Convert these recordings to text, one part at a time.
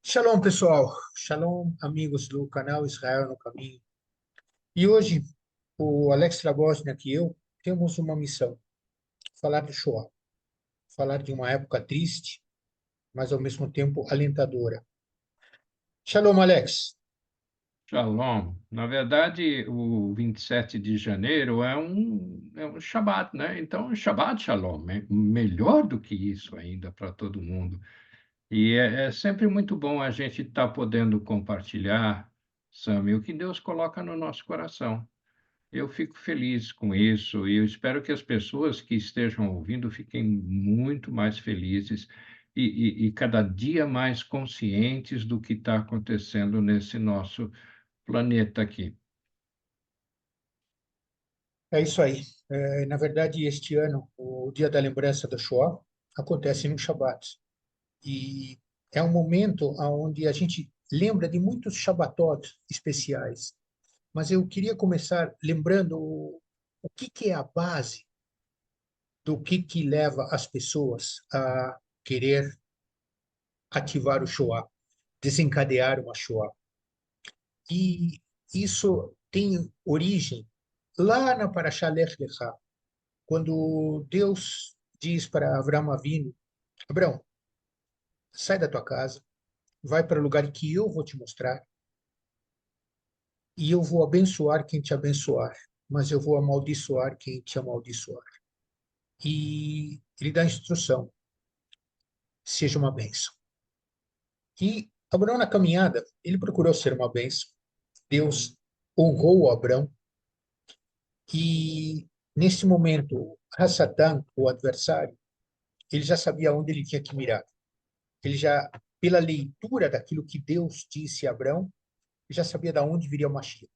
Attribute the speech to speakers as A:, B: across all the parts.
A: Shalom, pessoal. Shalom, amigos do canal Israel no Caminho. E hoje, o Alex Labosniak e eu temos uma missão: falar do Shoah, falar de uma época triste, mas ao mesmo tempo alentadora. Shalom, Alex.
B: Shalom. Na verdade, o 27 de janeiro é um Shabat, né? Então, Shabbat Shalom, é melhor do que isso ainda para todo mundo. E é sempre muito bom a gente estar podendo compartilhar, Sami, o que Deus coloca no nosso coração. Eu fico feliz com isso e eu espero que as pessoas que estejam ouvindo fiquem muito mais felizes e cada dia mais conscientes do que está acontecendo nesse nosso planeta aqui.
A: É isso aí. Na verdade, este ano, o Dia da Lembrança do Shoah acontece no Shabat. E é um momento onde a gente lembra de muitos Shabbatot especiais. Mas eu queria começar lembrando o que é a base do que leva as pessoas a querer ativar o Shoah, desencadear uma Shoah. E isso tem origem lá na Parashá Lech Lecha, quando Deus diz para Abraão Avinu: Abraão, sai da tua casa, vai para o lugar que eu vou te mostrar, e eu vou abençoar quem te abençoar, mas eu vou amaldiçoar quem te amaldiçoar. E ele dá instrução: seja uma bênção. E Abraão, na caminhada, ele procurou ser uma bênção. Deus honrou Abraão e, nesse momento, Hassatan, o adversário, ele já sabia onde ele tinha que mirar. Ele já, pela leitura daquilo que Deus disse a Abraão, já sabia de onde viria o Mashiach.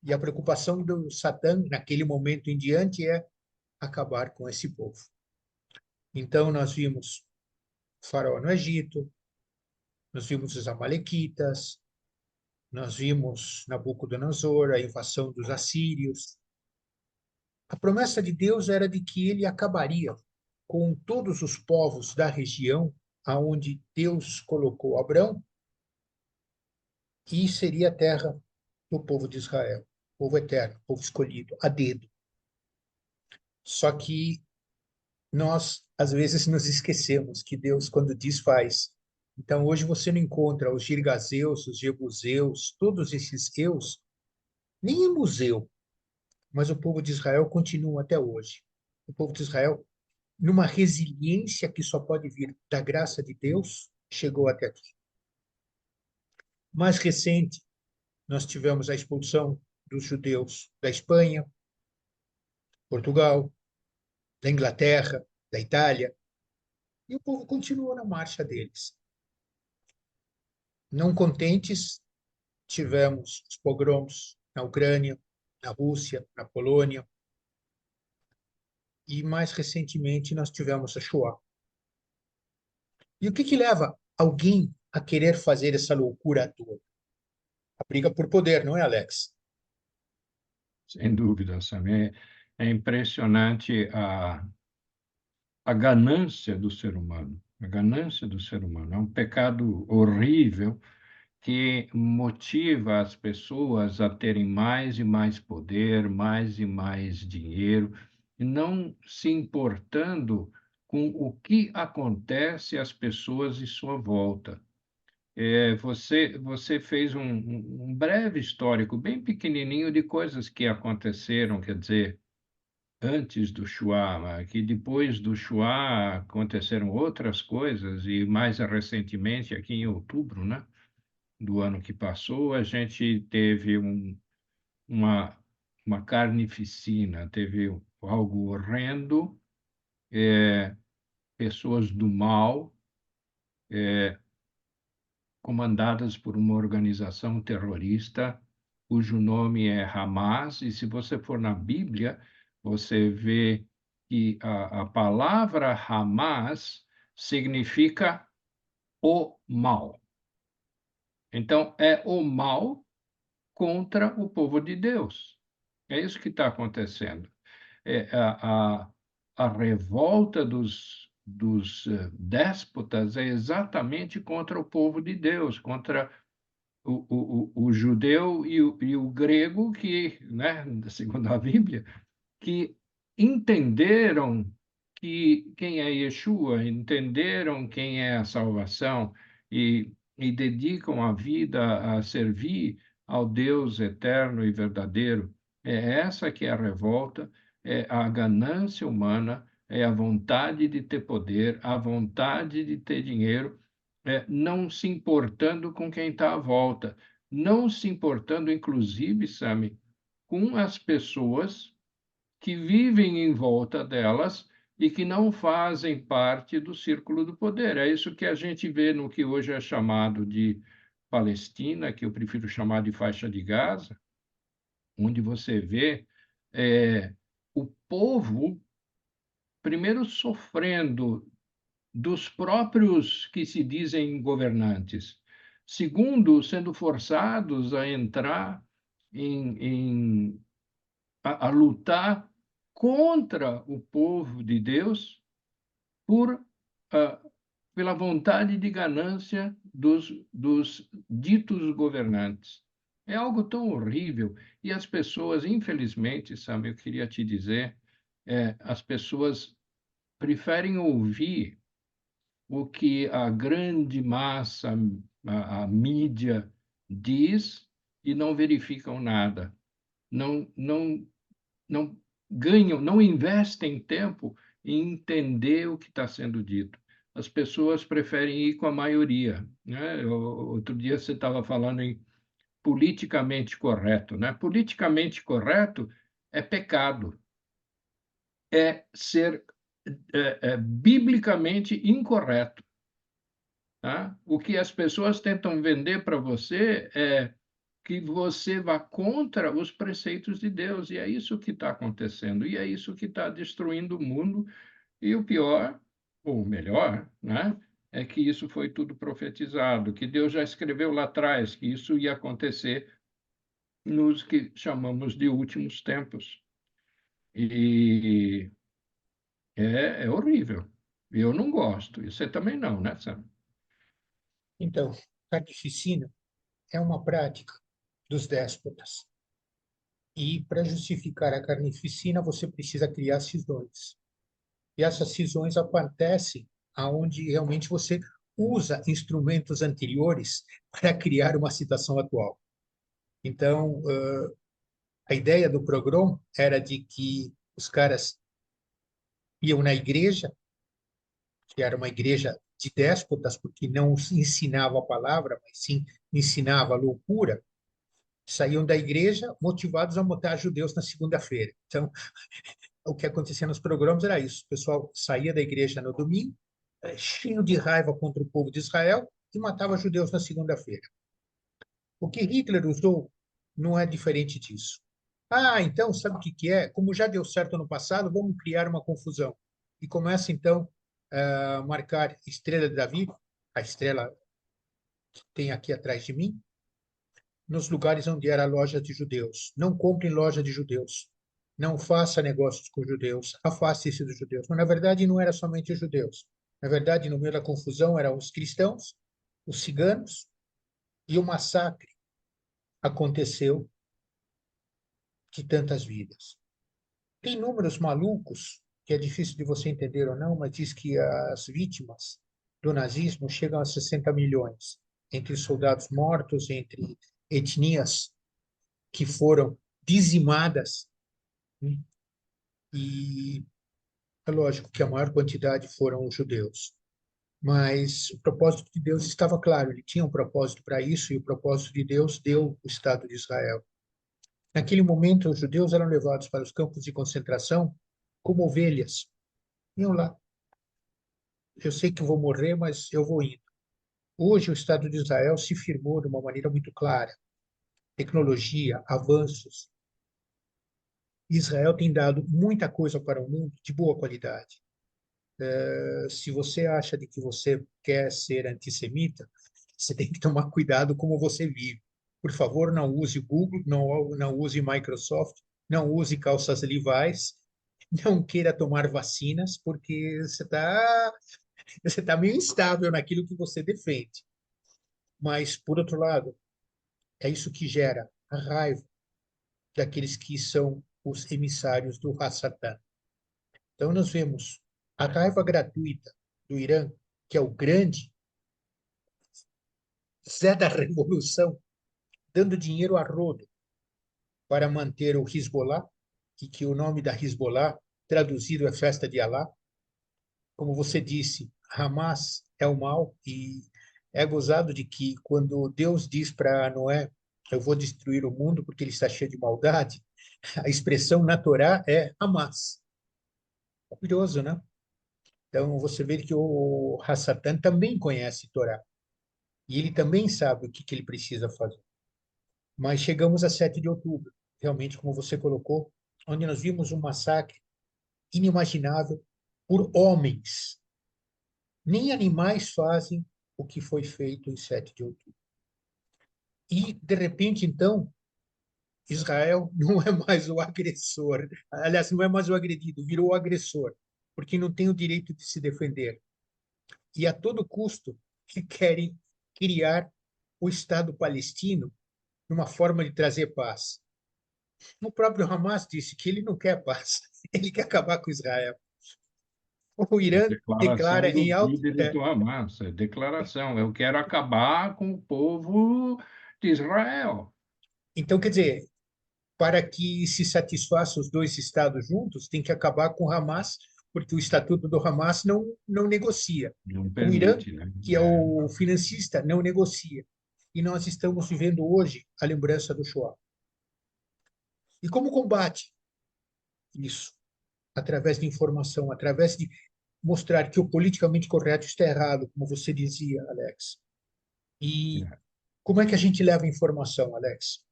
A: E a preocupação do Satã, naquele momento em diante, é acabar com esse povo. Então, nós vimos o faraó no Egito, nós vimos os amalequitas, nós vimos Nabucodonosor, a invasão dos assírios. A promessa de Deus era de que ele acabaria com todos os povos da região aonde Deus colocou Abrão e seria a terra do povo de Israel, povo eterno, povo escolhido, a dedo. Só que nós, às vezes, nos esquecemos que Deus, quando diz, faz. Então, hoje você não encontra os girgazeus, os jebuseus, todos esses eus, nem em museu, mas o povo de Israel continua até hoje. O povo de Israel, numa resiliência que só pode vir da graça de Deus, chegou até aqui. Mais recente, nós tivemos a expulsão dos judeus da Espanha, Portugal, da Inglaterra, da Itália, e o povo continua na marcha deles. Não contentes, tivemos os pogroms na Ucrânia, na Rússia, na Polônia, e mais recentemente nós tivemos a Shoah. E o que leva alguém a querer fazer essa loucura toda? A briga por poder, não é, Alex?
B: Sem dúvida, Sam. É impressionante a ganância do ser humano. A ganância do ser humano é um pecado horrível que motiva as pessoas a terem mais e mais poder, mais e mais dinheiro, e não se importando com o que acontece às pessoas em sua volta. Você fez um breve histórico, bem pequenininho, de coisas que aconteceram, quer dizer, antes do Shoah, mas que depois do Shoah aconteceram outras coisas, e mais recentemente, aqui em outubro, né, do ano que passou, a gente teve uma, uma carnificina, teve algo horrendo, pessoas do mal, comandadas por uma organização terrorista, cujo nome é Hamas, e se você for na Bíblia, você vê que a palavra Hamas significa o mal. Então, é o mal contra o povo de Deus. É isso que está acontecendo. É a revolta dos déspotas é exatamente contra o povo de Deus, contra o judeu e o grego que, né, segundo a Bíblia, que entenderam que quem é Yeshua, entenderam quem é a salvação e dedicam a vida a servir ao Deus eterno e verdadeiro. É essa que é a revolta, é a ganância humana, é a vontade de ter poder, a vontade de ter dinheiro, não se importando com quem está à volta, não se importando, inclusive, Sami, com as pessoas que vivem em volta delas e que não fazem parte do círculo do poder. É isso que a gente vê no que hoje é chamado de Palestina, que eu prefiro chamar de faixa de Gaza, onde você vê o povo, primeiro, sofrendo dos próprios que se dizem governantes, segundo, sendo forçados a entrar a lutar contra o povo de Deus por ah, pela vontade de ganância dos ditos governantes. É algo tão horrível. E as pessoas, infelizmente, Sam, eu queria te dizer, as pessoas preferem ouvir o que a grande massa, a mídia diz e não verificam nada. Não ganham, não investem tempo em entender o que está sendo dito. As pessoas preferem ir com a maioria, né? Outro dia você estava falando em politicamente correto, né? Politicamente correto é pecado, é ser biblicamente incorreto, tá? O que as pessoas tentam vender para você é que você vá contra os preceitos de Deus, e é isso que está acontecendo, e é isso que está destruindo o mundo, e o pior, ou melhor, né, é que isso foi tudo profetizado, que Deus já escreveu lá atrás, que isso ia acontecer nos que chamamos de últimos tempos. E é horrível. Eu não gosto, e você também não, né, Sam?
A: Então, carnificina é uma prática dos déspotas. E para justificar a carnificina, você precisa criar cisões. E essas cisões acontecem aonde realmente você usa instrumentos anteriores para criar uma situação atual. Então, a ideia do programa era de que os caras iam na igreja, que era uma igreja de déspotas, porque não ensinava a palavra, mas sim ensinava a loucura, saíam da igreja motivados a matar judeus na segunda-feira. Então, o que acontecia nos programas era isso: o pessoal saía da igreja no domingo, cheio de raiva contra o povo de Israel, e matava judeus na segunda-feira. O que Hitler usou não é diferente disso. Ah, então, sabe o que que é? Como já deu certo no passado, vamos criar uma confusão. E começa, então, a marcar Estrela de Davi, a estrela que tem aqui atrás de mim, nos lugares onde era loja de judeus. Não compre em loja de judeus. Não faça negócios com judeus. Afaste-se dos judeus. Mas, na verdade, não era somente os judeus. Na verdade, no meio da confusão, eram os cristãos, os ciganos, e o massacre aconteceu de tantas vidas. Tem números malucos, que é difícil de você entender ou não, mas diz que as vítimas do nazismo chegam a 60 milhões, entre soldados mortos, entre etnias que foram dizimadas, né? E é lógico que a maior quantidade foram os judeus. Mas o propósito de Deus estava claro, ele tinha um propósito para isso, e o propósito de Deus deu o Estado de Israel. Naquele momento, os judeus eram levados para os campos de concentração como ovelhas. Iam lá. Eu sei que vou morrer, mas eu vou indo. Hoje, o Estado de Israel se firmou de uma maneira muito clara. Tecnologia, avanços. Israel tem dado muita coisa para o mundo de boa qualidade. Se você acha de que você quer ser antissemita, você tem que tomar cuidado como você vive. Por favor, não use Google, não use Microsoft, não use calças Levi's, não queira tomar vacinas, porque você tá meio instável naquilo que você defende. Mas, por outro lado, é isso que gera a raiva daqueles que são os emissários do Hasatã. Então, nós vemos a raiva gratuita do Irã, que é o grande Zé da Revolução, dando dinheiro a rodo para manter o Hezbollah, e que o nome da Hezbollah, traduzido, é Festa de Alá. Como você disse, Hamas é o mal, e é gozado de que quando Deus diz para Noé, eu vou destruir o mundo porque ele está cheio de maldade, a expressão na Torá é Hamas. É curioso, né? Então você vê que o Hassatan também conhece Torá, e ele também sabe o que ele precisa fazer. Mas chegamos a 7 de outubro, realmente, como você colocou, onde nós vimos um massacre inimaginável por homens. Nem animais fazem o que foi feito em 7 de outubro. E, de repente, então, Israel não é mais o agressor. Aliás, não é mais o agredido, virou o agressor, porque não tem o direito de se defender. E, a todo custo, querem criar o Estado palestino numa forma de trazer paz. O próprio Hamas disse que ele não quer paz, ele quer acabar com Israel. O
B: É
A: Irã declara
B: declaração
A: em
B: do
A: alto.
B: líder do Hamas, é declaração. Eu quero acabar com o povo de Israel.
A: Então, quer dizer, para que se satisfaça os dois estados juntos, tem que acabar com o Hamas, porque o estatuto do Hamas não negocia.
B: Não
A: O Irã,
B: permite, né?
A: que é o financista, não negocia. E nós estamos vivendo hoje a lembrança do Shoah. E como combate isso? Através de informação, através de mostrar que o politicamente correto está errado, como você dizia, Alex. E
B: É.
A: como é que a gente leva informação, Alex?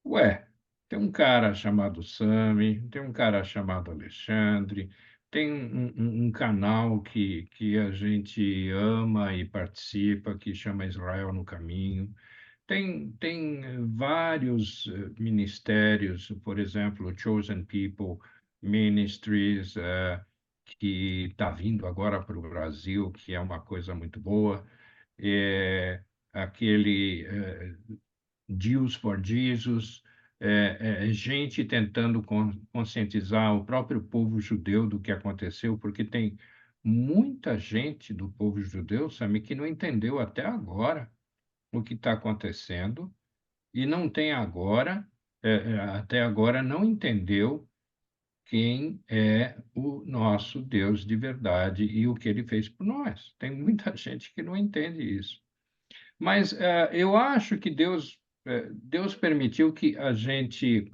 B: Ué, tem um cara chamado Sami, tem um cara chamado Alexandre, tem um canal que a gente ama e participa, que chama Israel no Caminho. Tem vários ministérios, por exemplo, o Chosen People Ministries, que está vindo agora para o Brasil, que é uma coisa muito boa. É, aquele Jews for Jesus, gente tentando conscientizar o próprio povo judeu do que aconteceu, porque tem muita gente do povo judeu, sabe, que não entendeu até agora o que está acontecendo e não tem agora, até agora não entendeu quem é o nosso Deus de verdade e o que ele fez por nós. Tem muita gente que não entende isso. Mas eu acho que Deus permitiu que a gente,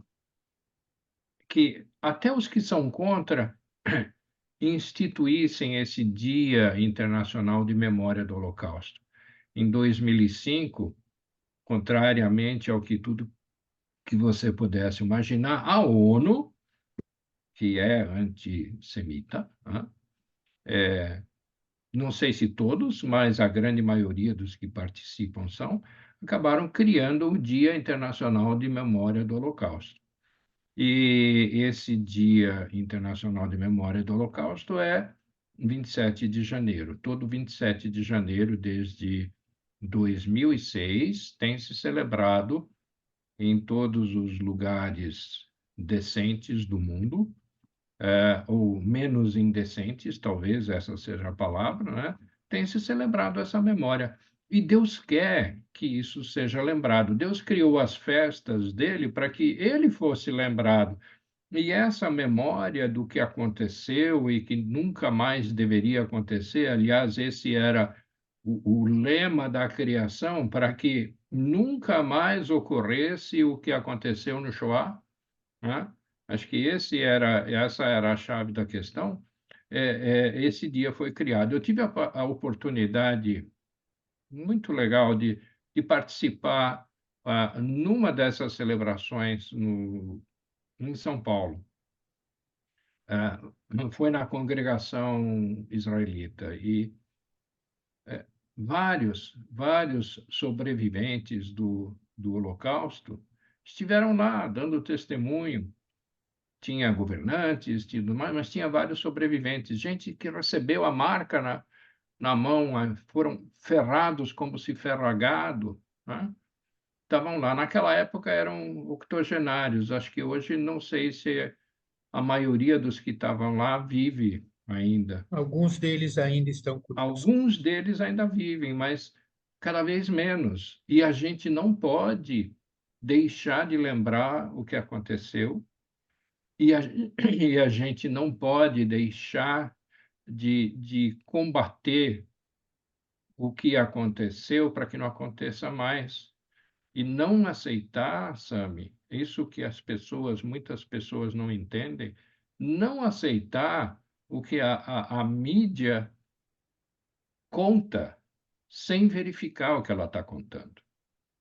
B: que até os que são contra, instituíssem esse Dia Internacional de Memória do Holocausto. Em 2005, contrariamente ao que tudo que você pudesse imaginar, a ONU, que é antissemita, né? Não sei se todos, mas a grande maioria dos que participam são, acabaram criando o Dia Internacional de Memória do Holocausto. E esse Dia Internacional de Memória do Holocausto é 27 de janeiro. Todo 27 de janeiro, desde 2006, tem se celebrado em todos os lugares decentes do mundo, ou menos indecentes, talvez essa seja a palavra, né? Tem se celebrado essa memória. E Deus quer que isso seja lembrado. Deus criou as festas dele para que ele fosse lembrado. E essa memória do que aconteceu e que nunca mais deveria acontecer, aliás, esse era o lema da criação, para que nunca mais ocorresse o que aconteceu no Shoah, né? Acho que essa era a chave da questão. Esse dia foi criado. Eu tive a oportunidade muito legal de participar numa dessas celebrações em São Paulo. Foi na congregação israelita e vários sobreviventes do Holocausto estiveram lá dando testemunho. tinha governantes, tudo mais, mas tinha vários sobreviventes, gente que recebeu a marca na mão, foram ferrados como se ferra gado, né? Estavam lá. Naquela época eram octogenários, acho que hoje não sei se a maioria dos que estavam lá vive ainda.
A: Alguns deles ainda estão conosco.
B: Alguns deles ainda vivem, mas cada vez menos. E a gente não pode deixar de lembrar o que aconteceu, e a, e a gente não pode deixar de combater o que aconteceu para que não aconteça mais. E não aceitar, Sami, isso que muitas pessoas não entendem, não aceitar o que a mídia conta sem verificar o que ela está contando.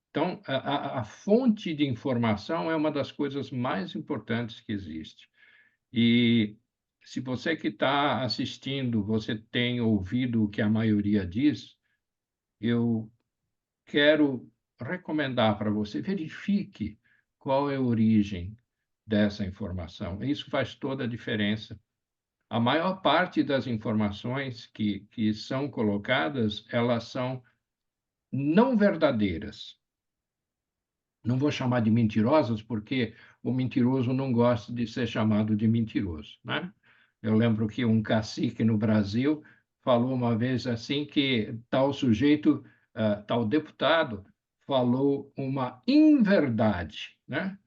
B: Então, a fonte de informação é uma das coisas mais importantes que existe. E se você que está assistindo, você tem ouvido o que a maioria diz, eu quero recomendar para você, verifique qual é a origem dessa informação. Isso faz toda a diferença. A maior parte das informações que são colocadas, elas são não verdadeiras. Não vou chamar de mentirosas, porque o mentiroso não gosta de ser chamado de mentiroso, né? Eu lembro que um cacique no Brasil falou uma vez assim que tal sujeito, tal deputado, falou uma inverdade, né?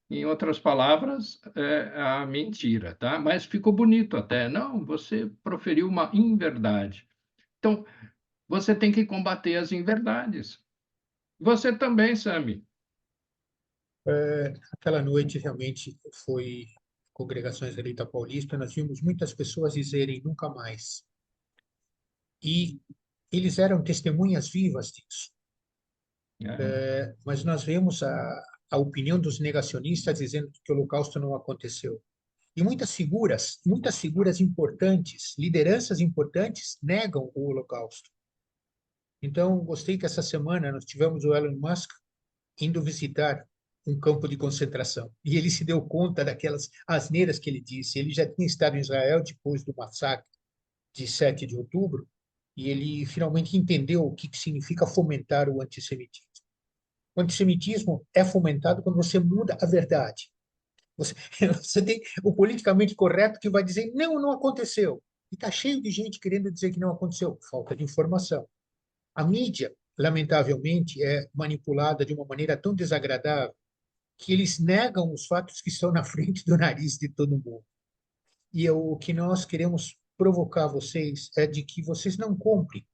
B: Em outras palavras, é a mentira, tá? Mas ficou bonito até. Não, você proferiu uma inverdade. Então, você tem que combater as inverdades. Você também, Sami.
A: Aquela noite realmente foi congregações da Direita Paulista, nós vimos muitas pessoas dizerem nunca mais. E eles eram testemunhas vivas disso.
B: É,
A: Mas nós vemos a opinião dos negacionistas dizendo que o Holocausto não aconteceu. E muitas figuras importantes, lideranças importantes, negam o Holocausto. Então, gostei que essa semana nós tivemos o Elon Musk indo visitar um campo de concentração. E ele se deu conta daquelas asneiras que ele disse. Ele já tinha estado em Israel depois do massacre de 7 de outubro, e ele finalmente entendeu o que significa fomentar o antissemitismo. O antissemitismo é fomentado quando você muda a verdade. Você, você tem o politicamente correto que vai dizer, não, não aconteceu. E está cheio de gente querendo dizer que não aconteceu. Falta de informação. A mídia, lamentavelmente, é manipulada de uma maneira tão desagradável que eles negam os fatos que estão na frente do nariz de todo mundo. E o que nós queremos provocar vocês é de que vocês não comprem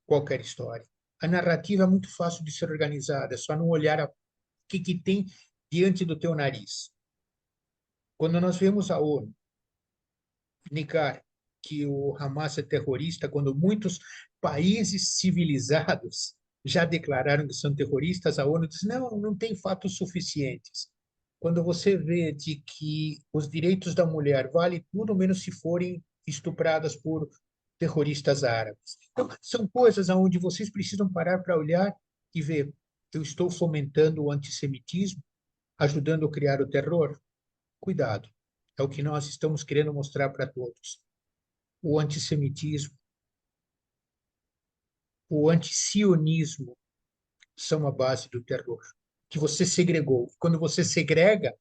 A: qualquer história. A narrativa é muito fácil de ser organizada, é só não olhar o que tem diante do teu nariz. Quando nós vemos a ONU negar que o Hamas é terrorista, quando muitos países civilizados já declararam que são terroristas, a ONU diz: não, não tem fatos suficientes. Quando você vê de que os direitos da mulher valem tudo menos se forem estupradas por terroristas árabes. Então, são coisas onde vocês precisam parar para olhar e ver: eu estou fomentando o antissemitismo, ajudando a criar o terror? Cuidado. É o que nós estamos querendo mostrar para todos. O antissemitismo, o antisionismo são a base do terror, que você segregou. Quando você segrega,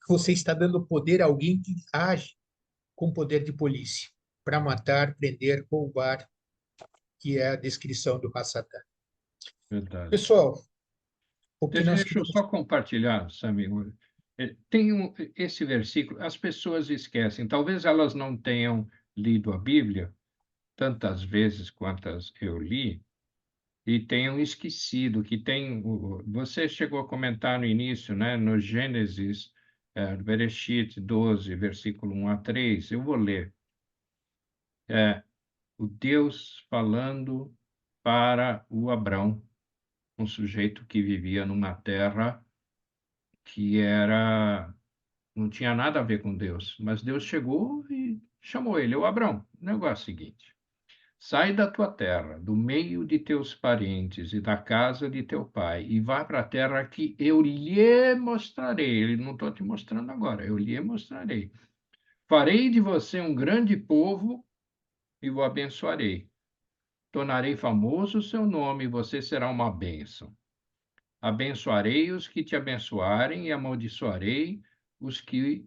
A: você está dando poder a alguém que age com poder de polícia para matar, prender, roubar, que é a descrição do Hassatan.
B: verdade.
A: Pessoal, o que nós
B: Deixa eu
A: queremos.
B: só compartilhar, Sami. Tem esse versículo, as pessoas esquecem, talvez elas não tenham lido a Bíblia tantas vezes quantas eu li, e tenham esquecido que tem. Você chegou a comentar no início, né, no Gênesis, Bereshit 12, versículo 1 a 3. Eu vou ler. É, o Deus falando para o Abrão, um sujeito que vivia numa terra que não tinha nada a ver com Deus, mas Deus chegou e chamou ele, o Abrão. O negócio é o seguinte: sai da tua terra, do meio de teus parentes e da casa de teu pai, e vá para a terra que eu lhe mostrarei. Ele não estou te mostrando agora, eu lhe mostrarei. Farei de você um grande povo e o abençoarei. Tornarei famoso o seu nome e você será uma bênção. Abençoarei os que te abençoarem e amaldiçoarei os que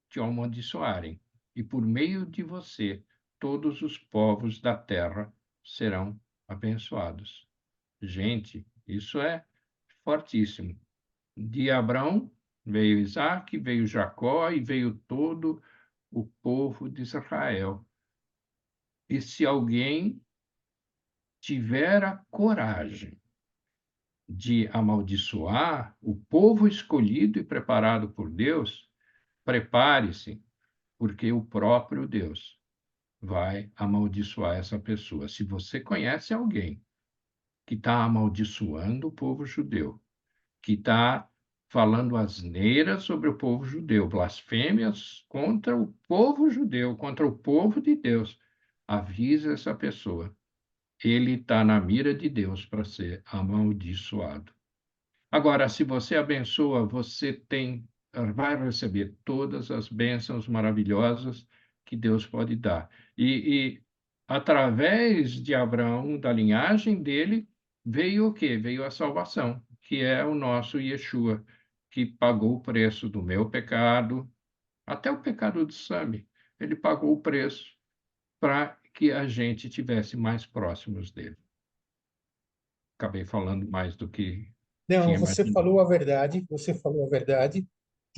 B: te amaldiçoarem. E por meio de você, todos os povos da terra serão abençoados. Gente, isso é fortíssimo. De Abraão veio Isaac, veio Jacó e veio todo o povo de Israel. E se alguém tiver a coragem de amaldiçoar o povo escolhido e preparado por Deus, prepare-se, porque o próprio Deus vai amaldiçoar essa pessoa. Se você conhece alguém que está amaldiçoando o povo judeu, que está falando asneiras sobre o povo judeu, blasfêmias contra o povo judeu, contra o povo de Deus, avise essa pessoa. Ele está na mira de Deus para ser amaldiçoado. Agora, se você abençoa, vai receber todas as bênçãos maravilhosas que Deus pode dar. E através de Abraão, da linhagem dele, veio o quê? Veio a salvação, que é o nosso Yeshua, que pagou o preço do meu pecado, até o pecado de Sami. Ele pagou o preço para que a gente tivesse mais próximos dele. Acabei falando mais do que
A: Não,
B: tinha
A: você
B: imaginado.
A: falou a verdade, você falou a verdade,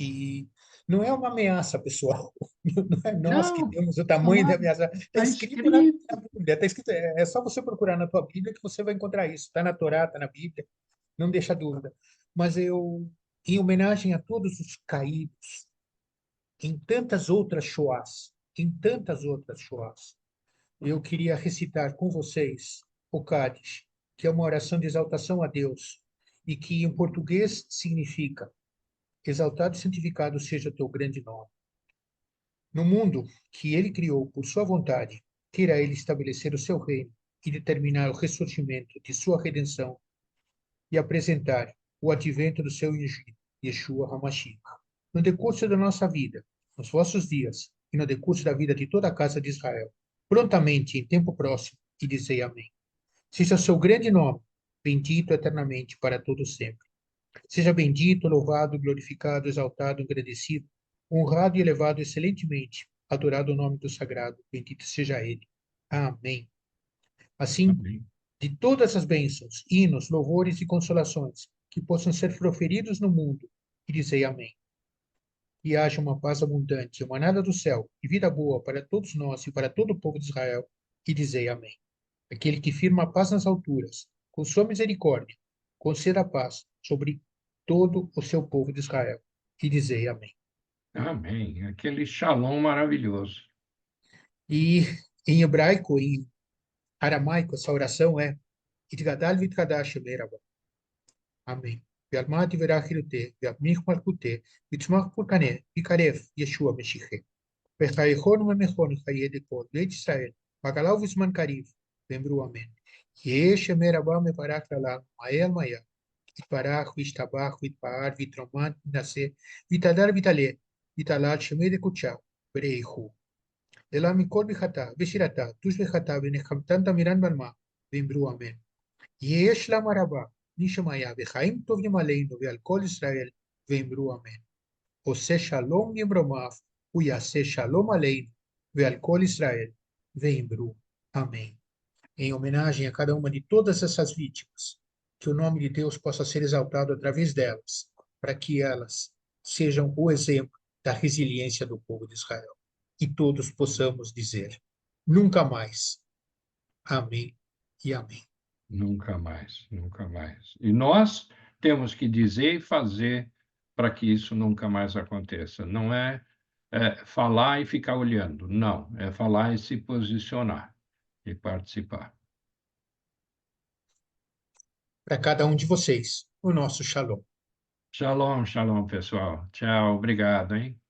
A: e não é uma ameaça, pessoal. Não é nós que
B: Não,
A: temos o tamanho da
B: claro,
A: ameaça. Está
B: está
A: escrito na
B: escrito.
A: Bíblia, está escrito, é só você procurar na tua Bíblia que você vai encontrar isso. Está na Torá, está na Bíblia, não deixa dúvida. Mas eu, em homenagem a todos os caídos, em tantas outras Shoahs, em tantas outras Shoahs, eu queria recitar com vocês o Cádiz, que é uma oração de exaltação a Deus, e que em português significa: exaltado e santificado seja o teu grande nome. No mundo que ele criou por sua vontade, queira ele estabelecer o seu reino e determinar o ressurgimento de sua redenção e apresentar o advento do seu ungido, Yeshua HaMashiach. No decurso da nossa vida, nos vossos dias e no decurso da vida de toda a casa de Israel, prontamente, em tempo próximo, e dizei amém. Seja o seu grande nome bendito eternamente para todo sempre. Seja bendito, louvado, glorificado, exaltado, agradecido, honrado e elevado excelentemente, adorado o nome do sagrado, bendito seja ele. Amém. Assim,
B: Amém.
A: de todas as bênçãos, hinos, louvores e consolações que possam ser proferidos no mundo, e dizei amém. E haja uma paz abundante, emanada do céu, e vida boa para todos nós e para todo o povo de Israel, e dizei amém. Aquele que firma a paz nas alturas, com sua misericórdia, conceda a paz sobre todo o seu povo de Israel. E dizei amém.
B: Amém. Aquele shalom maravilhoso.
A: E em hebraico, em aramaico, essa oração é Itgadal Vitkadash Meraba. Amém. Ve'alma tiverach hilute, ve'amich malkute, vitzmach purkane, vikaref, Yeshua Meshiche. Vechayechon memechon chaye dekol, Beit Israel, bagalau vizman kariv, vembru amém. Yesh Meraba meparak lalam, Mael Maya, יתברך וישתבח ויתפאר ויתרומן וינסה ויתהדר ויתעלה ויתעלה שמי דקודשה ברכו. אלא מכל ברכתה ושירתה תושבחתה ונחמתן תמירן בלמה ואמרו אמן. יש למה רבה נשמיה וחיים טובים עלינו ועל כל ישראל ואמרו אמן. עושה שלום ממרומיו הוא יעשה שלום עלינו ועל כל ישראל ואמרו אמן. Em homenagem a cada uma de todas essas vítimas, que o nome de Deus possa ser exaltado através delas, para que elas sejam o exemplo da resiliência do povo de Israel. E todos possamos dizer: nunca mais. Amém e amém.
B: Nunca mais, nunca mais. E nós temos que dizer e fazer para que isso nunca mais aconteça. Não é falar e ficar olhando. Não, é falar e se posicionar e participar.
A: Para cada um de vocês, o nosso shalom.
B: Shalom, shalom, pessoal. Tchau, obrigado, hein?